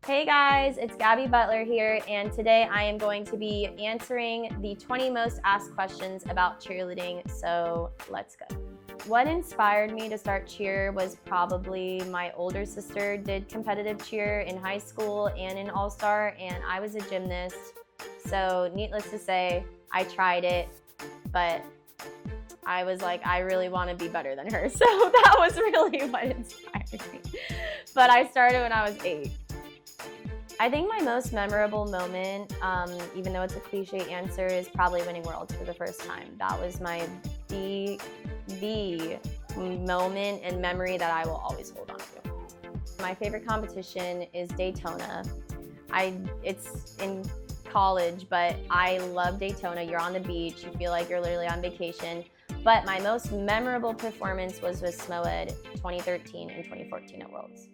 Hey guys, it's Gabi Butler here, and today I am going to be answering the 20 most asked questions about cheerleading, so let's go. What inspired me to start cheer was probably my older sister did competitive cheer in high school and in All-Star, and I was a gymnast, so needless to say, I tried it, but I was like, I really want to be better than her, so that was really what inspired me. But I started when I was 8. I think my most memorable moment, even though it's a cliche answer, is probably winning Worlds for the first time. That was the moment and memory that I will always hold on to. My favorite competition is Daytona. It's in college, but I love Daytona. You're on the beach, you feel like you're literally on vacation. But my most memorable performance was with SMOED 2013 and 2014 at Worlds.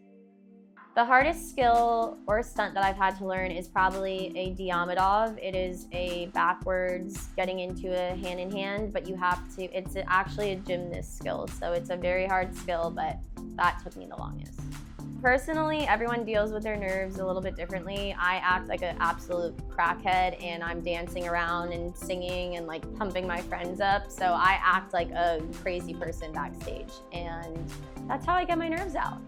The hardest skill or stunt that I've had to learn is probably a Diamidov. It is a backwards getting into a hand-in-hand, but you have to, it's actually a gymnast skill, so it's a very hard skill, but that took me the longest. Personally, everyone deals with their nerves a little bit differently. I act like an absolute crackhead, and I'm dancing around and singing and like pumping my friends up, so I act like a crazy person backstage, and that's how I get my nerves out.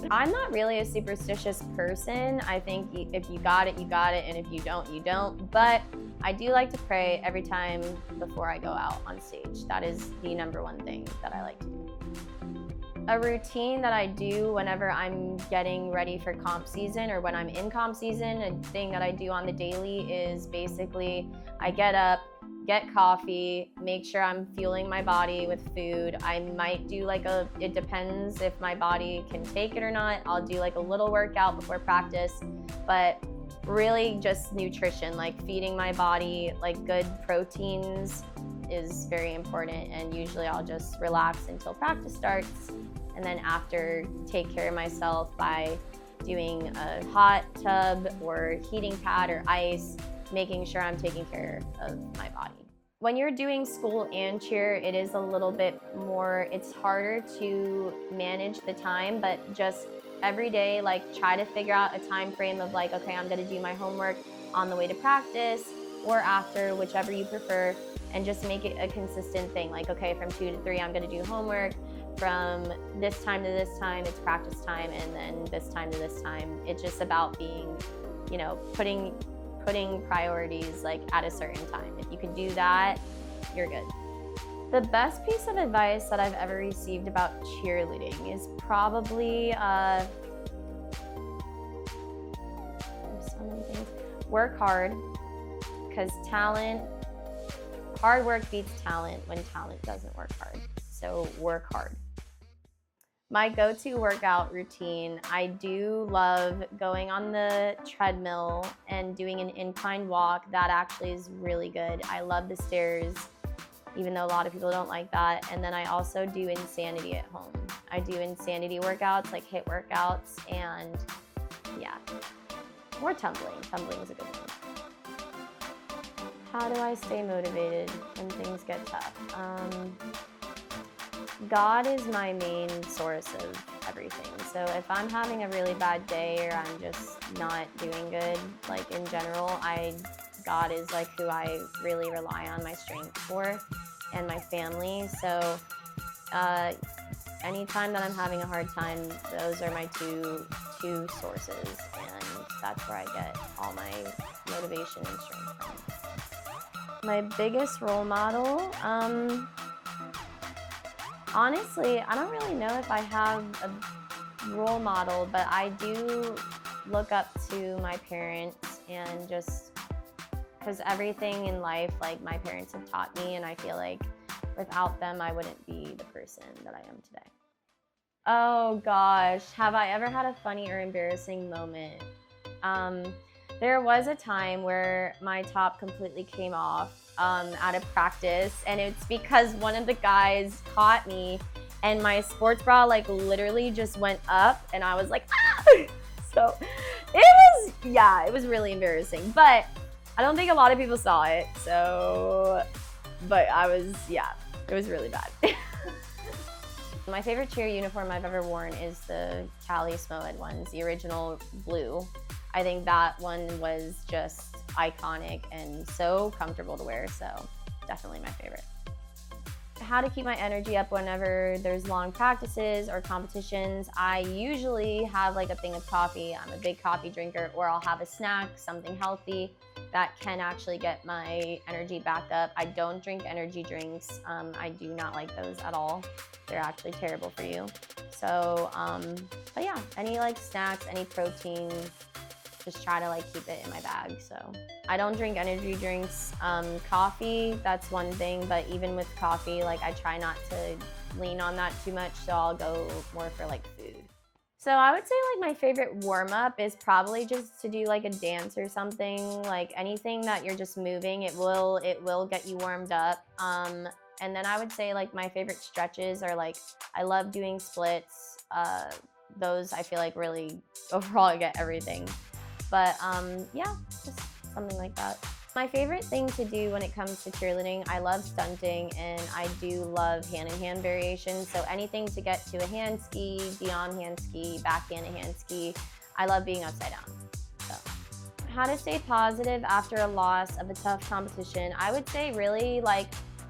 I'm not really a superstitious person. I think if you got it, you got it, and if you don't, you don't. But I do like to pray every time before I go out on stage. That is the #1 thing that I like to do. A routine that I do whenever I'm getting ready for comp season or when I'm in comp season, a thing that I do on the daily is basically I get up, get coffee, make sure I'm fueling my body with food. I might do it depends if my body can take it or not. I'll do like a little workout before practice, but really just nutrition, like feeding my body like good proteins is very important, and usually I'll just relax until practice starts, and then after take care of myself by doing a hot tub or heating pad or ice, making sure I'm taking care of my body. When you're doing school and cheer, it is a little bit more, it's harder to manage the time, but just every day, like try to figure out a time frame of like, okay, I'm gonna do my homework on the way to practice or after, whichever you prefer, and just make it a consistent thing. Like, okay, from 2 to 3, I'm gonna do homework. From this time to this time, it's practice time, and then this time to this time. It's just about being, you know, putting priorities like at a certain time. If you can do that, you're good. The best piece of advice that I've ever received about cheerleading is probably, there's so many things. Work hard, because hard work beats talent when talent doesn't work hard. So work hard. My go-to workout routine, I do love going on the treadmill and doing an incline walk. That actually is really good. I love the stairs, even though a lot of people don't like that. And then I also do Insanity at home. I do Insanity workouts, like HIIT workouts, and yeah. Or tumbling. Tumbling is a good one. How do I stay motivated when things get tough? God is my main source of everything. So if I'm having a really bad day or I'm just not doing good, like in general, God is like who I really rely on my strength for, and my family. So anytime that I'm having a hard time, those are my two sources, and that's where I get all my motivation and strength from. My biggest role model, honestly, I don't really know if I have a role model, but I do look up to my parents, and just because everything in life, like my parents have taught me, and I feel like without them, I wouldn't be the person that I am today. Oh gosh, have I ever had a funny or embarrassing moment? There was a time where my top completely came off out of practice, and it's because one of the guys caught me and my sports bra like literally just went up, and I was like, ah! So it was really embarrassing, but I don't think a lot of people saw it, so, but it was really bad. My favorite cheer uniform I've ever worn is the Cali SMOED ones, the original blue. I think that one was just iconic and so comfortable to wear, so definitely my favorite. How to keep my energy up whenever there's long practices or competitions. I usually have like a thing of coffee. I'm a big coffee drinker, or I'll have a snack, something healthy that can actually get my energy back up. I don't drink energy drinks. I do not like those at all. They're actually terrible for you. So, but yeah, any like snacks, any protein, just try to like keep it in my bag. So I don't drink energy drinks. Coffee, that's one thing, but even with coffee, like I try not to lean on that too much, so I'll go more for like food. So I would say like my favorite warm up is probably just to do like a dance or something, like anything that you're just moving, it will get you warmed up. And then I would say like my favorite stretches are like, I love doing splits. Those I feel like really overall get everything. But yeah, just something like that. My favorite thing to do when it comes to cheerleading, I love stunting and I do love hand-in-hand variations. So anything to get to a hand ski, beyond hand ski, backhand a hand ski. I love being upside down. So, how to stay positive after a loss of a tough competition. I would say really like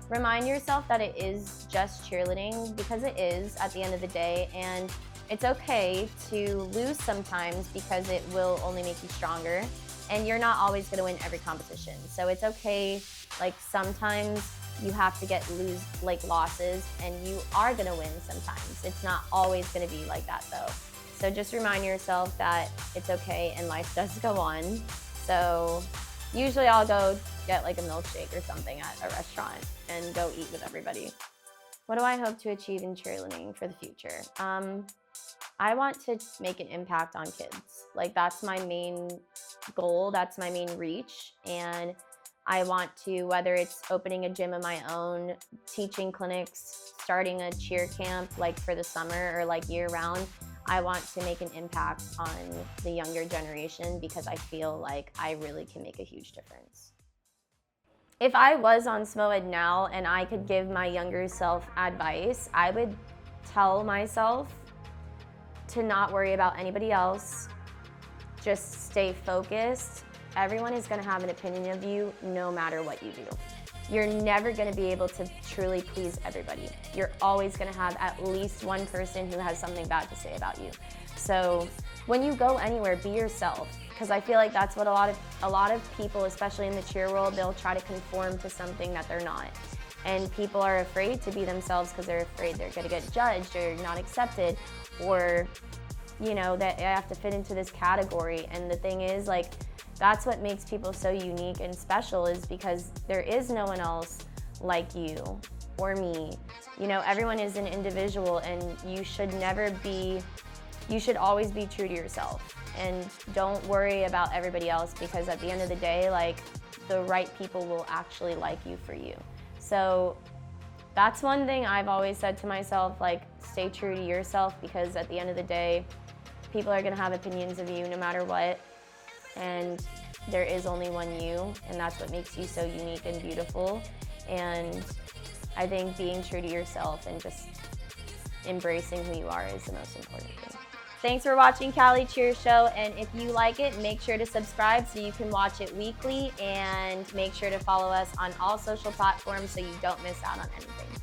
remind yourself that it is just cheerleading, because it is at the end of the day, and it's okay to lose sometimes because it will only make you stronger, and you're not always going to win every competition. So it's okay, like sometimes you have to lose losses, and you are going to win sometimes. It's not always going to be like that though. So just remind yourself that it's okay and life does go on. So usually I'll go get like a milkshake or something at a restaurant and go eat with everybody. What do I hope to achieve in cheerleading for the future? I want to make an impact on kids. Like that's my main goal, that's my main reach. And I want to, whether it's opening a gym of my own, teaching clinics, starting a cheer camp like for the summer or like year round, I want to make an impact on the younger generation, because I feel like I really can make a huge difference. If I was on SMOED now and I could give my younger self advice, I would tell myself to not worry about anybody else, just stay focused. Everyone is gonna have an opinion of you no matter what you do. You're never gonna be able to truly please everybody. You're always gonna have at least one person who has something bad to say about you. So when you go anywhere, be yourself, because I feel like that's what a lot of people, especially in the cheer world, they'll try to conform to something that they're not. And people are afraid to be themselves because they're afraid they're gonna get judged or not accepted, or you know, that they have to fit into this category. And the thing is, like, that's what makes people so unique and special, is because there is no one else like you or me. You know, everyone is an individual, and you should always be true to yourself. And don't worry about everybody else, because at the end of the day, like, the right people will actually like you for you. So that's one thing I've always said to myself, like, stay true to yourself, because at the end of the day, people are gonna have opinions of you no matter what, and there is only one you, and that's what makes you so unique and beautiful. And I think being true to yourself and just embracing who you are is the most important thing. Thanks for watching Cali Cheer Show, and if you like it, make sure to subscribe so you can watch it weekly, and make sure to follow us on all social platforms so you don't miss out on anything.